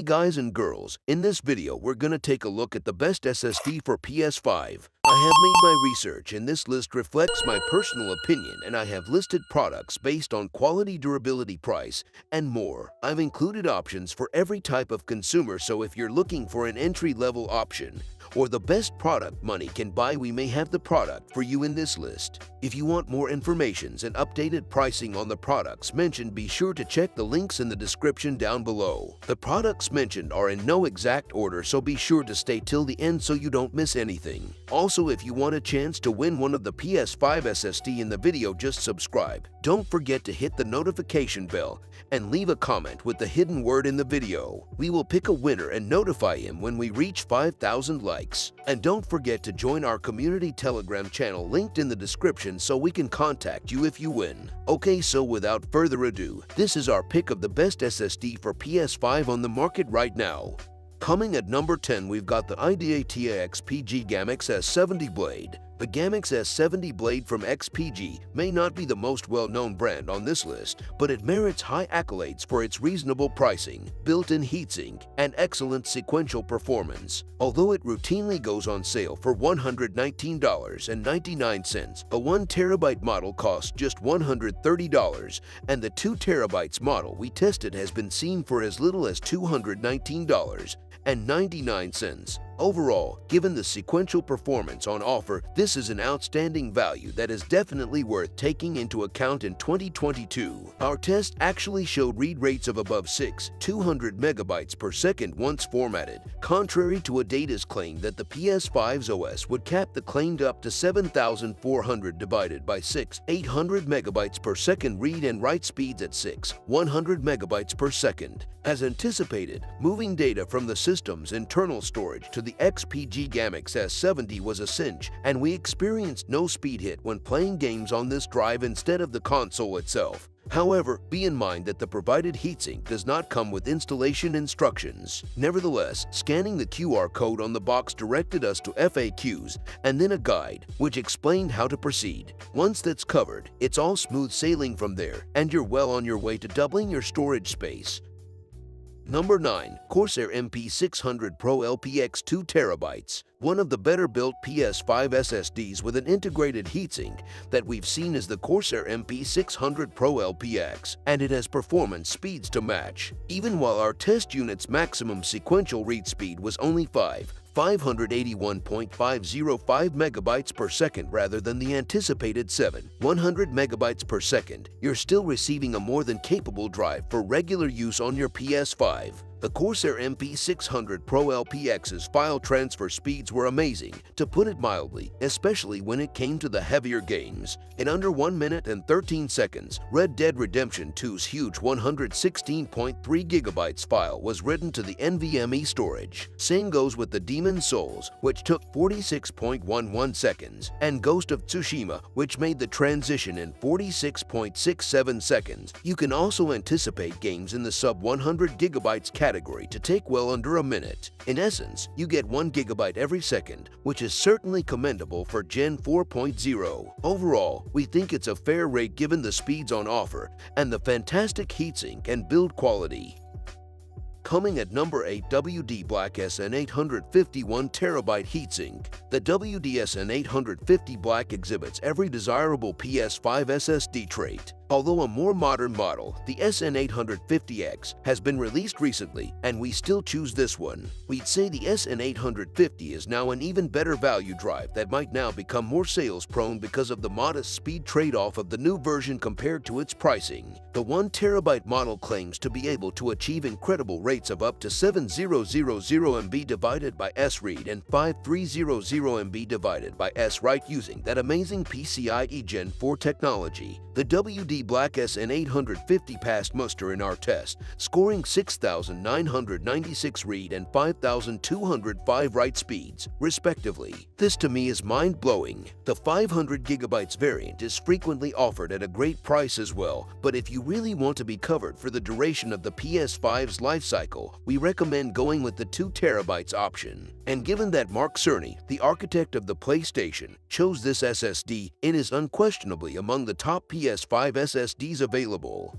guys and girls, in this video we're gonna take a look at the best SSD for PS5. I have made my research and this list reflects my personal opinion, and I have listed products based on quality, durability, price, and more. I've included options for every type of consumer, so if you're looking for an entry-level option or the best product money can buy, we may have the product for you in this list. If you want more information and updated pricing on the products mentioned, be sure to check the links in the description down below. The products mentioned are in no exact order, so be sure to stay till the end so you don't miss anything. Also, if you want a chance to win one of the PS5 SSD in the video, just subscribe. Don't forget to hit the notification bell and leave a comment with the hidden word in the video. We will pick a winner and notify him when we reach 5,000 likes. And don't forget to join our community Telegram channel linked in the description so we can contact you if you win. Okay, so without further ado, this is our pick of the best SSD for PS5 on the market right now. Coming at number 10, we've got the ADATA XPG Gammix S70 blade. The Gammix S70 blade from XPG may not be the most well-known brand on this list, but it merits high accolades for its reasonable pricing, built-in heatsink, and excellent sequential performance. Although it routinely goes on sale for $119.99, a 1TB model costs just $130, and the 2TB model we tested has been seen for as little as $219.99. Overall, given the sequential performance on offer, this is an outstanding value that is definitely worth taking into account in 2022. Our test actually showed read rates of above 200 megabytes per second once formatted, contrary to ADATA's claim that the PS5's OS would cap the claimed up to 7,400 divided by 800 megabytes per second read and write speeds at 100 megabytes per second. As anticipated, moving data from the system's internal storage to the XPG Gammix S70 was a cinch, and we experienced no speed hit when playing games on this drive instead of the console itself. However, be in mind that the provided heatsink does not come with installation instructions. Nevertheless, scanning the QR code on the box directed us to FAQs and then a guide which explained how to proceed. Once that's covered, it's all smooth sailing from there, and you're well on your way to doubling your storage space. Number 9. Corsair MP600 Pro LPX 2TB. One of the better built PS5 SSDs with an integrated heatsink that we've seen is the Corsair MP600 Pro LPX, and it has performance speeds to match. Even while our test unit's maximum sequential read speed was only 581.505 megabytes per second rather than the anticipated 100 megabytes per second, you're still receiving a more than capable drive for regular use on your PS5. The Corsair MP600 Pro LPX's file transfer speeds were amazing, to put it mildly, especially when it came to the heavier games. In under 1 minute and 13 seconds, Red Dead Redemption 2's huge 116.3 gigabytes file was written to the NVMe storage. Same goes with the Demon's Souls, which took 46.11 seconds, and Ghost of Tsushima, which made the transition in 46.67 seconds. You can also anticipate games in the sub-100 gigabytes category to take well under a minute. In essence, you get 1 gigabyte every second, which is certainly commendable for Gen 4.0. Overall, we think it's a fair rate given the speeds on offer and the fantastic heatsink and build quality. Coming at number 8, WD Black SN850 1TB heatsink. The WD SN850 Black exhibits every desirable PS5 SSD trait. Although a more modern model, the SN850X has been released recently, and we still choose this one. We'd say the SN850 is now an even better value drive that might now become more sales-prone because of the modest speed trade-off of the new version compared to its pricing. The 1TB model claims to be able to achieve incredible rates of up to 7000 MB divided by S-read and 5300 MB divided by S-write using that amazing PCIe Gen 4 technology. The WD Black SN850 passed muster in our test, scoring 6,996 read and 5,205 write speeds, respectively. This to me is mind-blowing. The 500 gigabytes variant is frequently offered at a great price as well, but if you really want to be covered for the duration of the PS5's life cycle, we recommend going with the 2TB option. And given that Mark Cerny, the architect of the PlayStation, chose this SSD, it is unquestionably among the top PS5 SSDs available.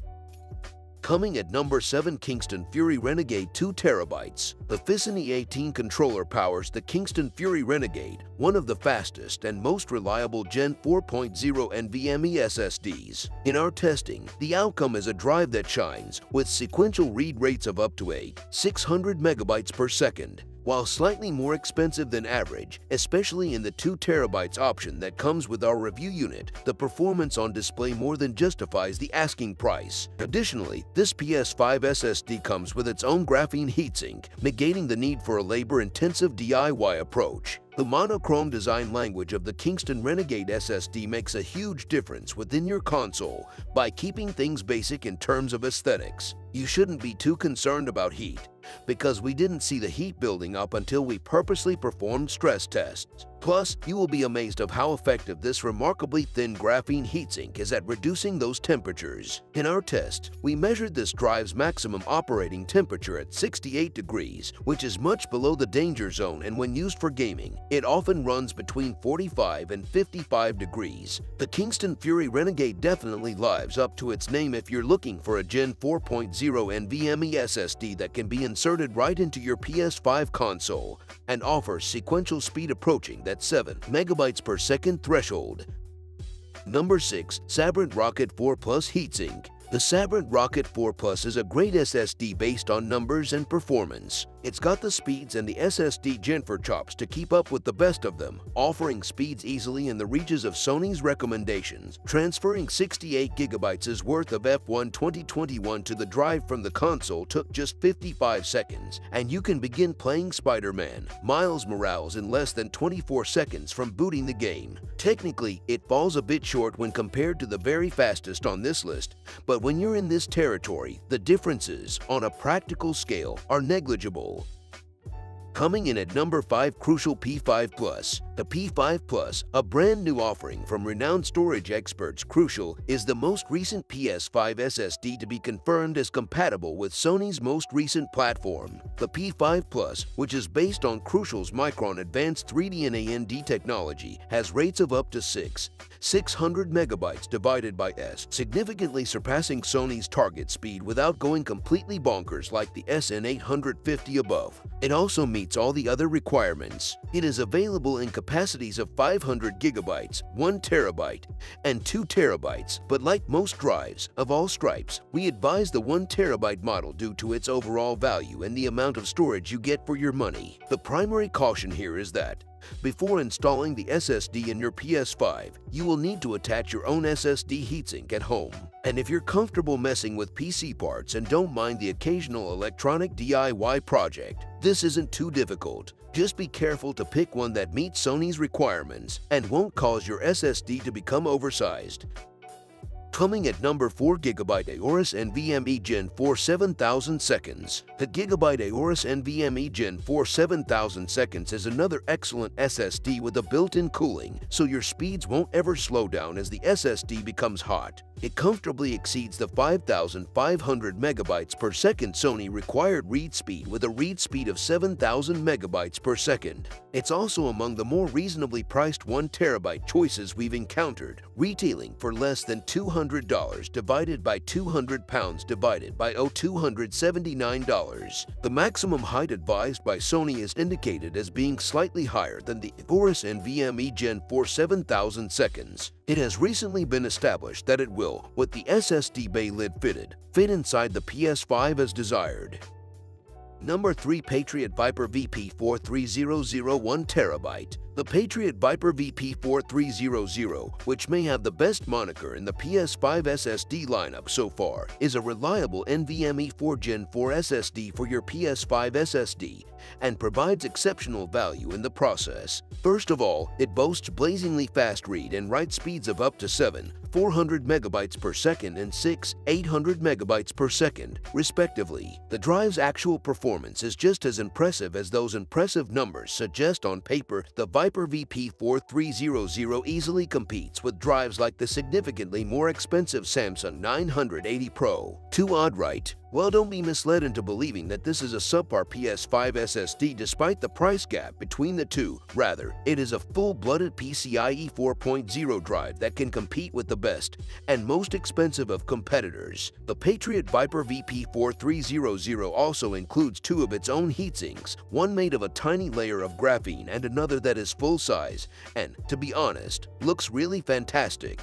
Coming at number 7, Kingston Fury Renegade 2TB. The FireCuda 18 controller powers the Kingston Fury Renegade, one of the fastest and most reliable Gen 4.0 NVMe SSDs. In our testing, the outcome is a drive that shines, with sequential read rates of up to 600 megabytes per second. While slightly more expensive than average, especially in the 2 TB option that comes with our review unit, the performance on display more than justifies the asking price. Additionally, this PS5 SSD comes with its own graphene heatsink, negating the need for a labor-intensive DIY approach. The monochrome design language of the Kingston Renegade SSD makes a huge difference within your console by keeping things basic in terms of aesthetics. You shouldn't be too concerned about heat, because we didn't see the heat building up until we purposely performed stress tests. Plus, you will be amazed of how effective this remarkably thin graphene heatsink is at reducing those temperatures. In our test, we measured this drive's maximum operating temperature at 68 degrees, which is much below the danger zone, and when used for gaming, it often runs between 45 and 55 degrees. The Kingston Fury Renegade definitely lives up to its name if you're looking for a Gen 4.0 NVMe SSD that can be inserted right into your PS5 console and offers sequential speed approaching that 7 megabytes per second threshold. Number 6. Sabrent Rocket 4 Plus Heatsink. The Sabrent Rocket 4 Plus is a great SSD based on numbers and performance. It's got the speeds and the SSD Jennifer chops to keep up with the best of them, offering speeds easily in the reaches of Sony's recommendations. Transferring 68 gigabytes worth of F1 2021 to the drive from the console took just 55 seconds, and you can begin playing Spider-Man Miles Morales in less than 24 seconds from booting the game. Technically, it falls a bit short when compared to the very fastest on this list, but when you're in this territory, the differences, on a practical scale, are negligible. Coming in at number 5, Crucial P5 Plus. The P5 Plus, a brand new offering from renowned storage experts Crucial, is the most recent PS5 SSD to be confirmed as compatible with Sony's most recent platform. The P5 Plus, which is based on Crucial's Micron Advanced 3D and AND technology, has rates of up to 600 megabytes divided by S, significantly surpassing Sony's target speed without going completely bonkers like the SN850 above. It also meets all the other requirements. It is available in capacities of 500 gigabytes, 1 terabyte, and 2 terabytes, but like most drives of all stripes, we advise the 1 terabyte model due to its overall value and the amount of storage you get for your money. The primary caution here is that before installing the SSD in your PS5, you will need to attach your own SSD heatsink at home. And if you're comfortable messing with PC parts and don't mind the occasional electronic DIY project, this isn't too difficult. Just be careful to pick one that meets Sony's requirements and won't cause your SSD to become oversized. Coming at number 4, Gigabyte Aorus NVMe Gen 4 7000 seconds. The Gigabyte Aorus NVMe Gen 4 7000 seconds is another excellent SSD with a built-in cooling, so your speeds won't ever slow down as the SSD becomes hot. It comfortably exceeds the 5,500 megabytes per second Sony required read speed with a read speed of 7,000 megabytes per second. It's also among the more reasonably priced 1 terabyte choices we've encountered, retailing for less than $200 divided by 200 pounds divided by $279. The maximum height advised by Sony is indicated as being slightly higher than the Aorus NVMe Gen 4 7000 seconds. It has recently been established that it will, with the SSD bay lid fitted, fit inside the PS5 as desired. Number 3, Patriot Viper VP4300 1 terabyte. The Patriot Viper VP4300, which may have the best moniker in the PS5 SSD lineup so far, is a reliable NVMe 4 Gen 4 SSD for your PS5 SSD and provides exceptional value in the process. First of all, it boasts blazingly fast read and write speeds of up to 400 megabytes per second and 800 megabytes per second, respectively. The drive's actual performance is just as impressive as those impressive numbers suggest on paper. The Viper VP4300 easily competes with drives like the significantly more expensive Samsung 980 Pro. 2 odd write Well, don't be misled into believing that this is a subpar PS5 SSD despite the price gap between the two. Rather, it is a full-blooded PCIe 4.0 drive that can compete with the best and most expensive of competitors. The Patriot Viper VP4300 also includes two of its own heatsinks, one made of a tiny layer of graphene and another that is full-size and, to be honest, looks really fantastic.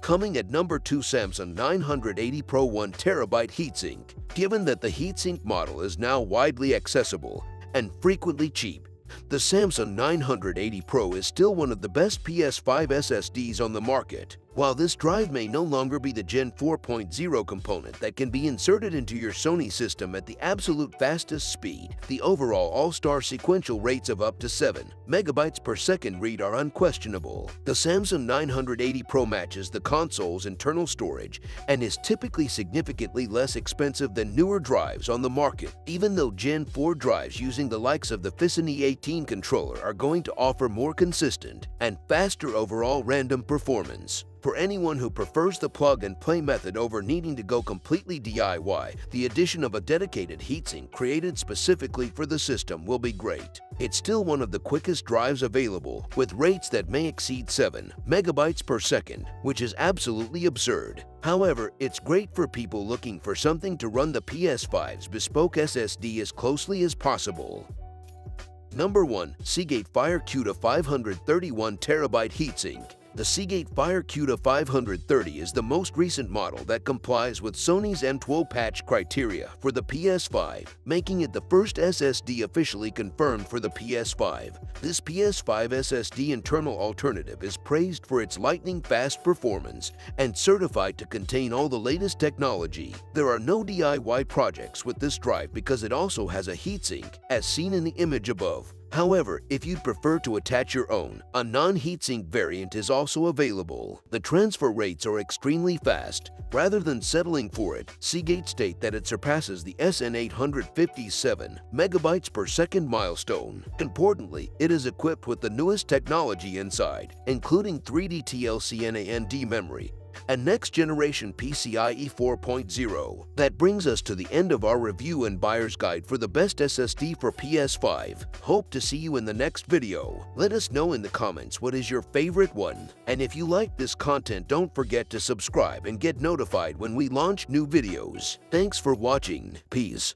Coming at number 2, Samsung 980 Pro 1TB heatsink. Given that the heatsink model is now widely accessible and frequently cheap, the Samsung 980 Pro is still one of the best PS5 SSDs on the market. While this drive may no longer be the Gen 4.0 component that can be inserted into your Sony system at the absolute fastest speed, the overall all-star sequential rates of up to 7 megabytes per second read are unquestionable. The Samsung 980 Pro matches the console's internal storage and is typically significantly less expensive than newer drives on the market, even though Gen 4 drives using the likes of the FireCuda 18 controller are going to offer more consistent and faster overall random performance. For anyone who prefers the plug-and-play method over needing to go completely DIY, the addition of a dedicated heatsink created specifically for the system will be great. It's still one of the quickest drives available, with rates that may exceed 7 megabytes per second, which is absolutely absurd. However, it's great for people looking for something to run the PS5's bespoke SSD as closely as possible. Number 1. Seagate FireCuda 531TB heatsink. The Seagate FireCuda 530 is the most recent model that complies with Sony's M12 patch criteria for the PS5, making it the first SSD officially confirmed for the PS5. This PS5 SSD internal alternative is praised for its lightning-fast performance and certified to contain all the latest technology. There are no DIY projects with this drive because it also has a heatsink, as seen in the image above. However, if you'd prefer to attach your own, a non-heatsink variant is also available. The transfer rates are extremely fast. Rather than settling for it, Seagate state that it surpasses the SN857 megabytes per second milestone. Importantly, it is equipped with the newest technology inside, including 3D TLC NAND memory and next-generation PCIe 4.0. That brings us to the end of our review and buyer's guide for the best SSD for PS5. Hope to see you in the next video. Let us know in the comments what is your favorite one. And if you like this content, don't forget to subscribe and get notified when we launch new videos. Thanks for watching. Peace.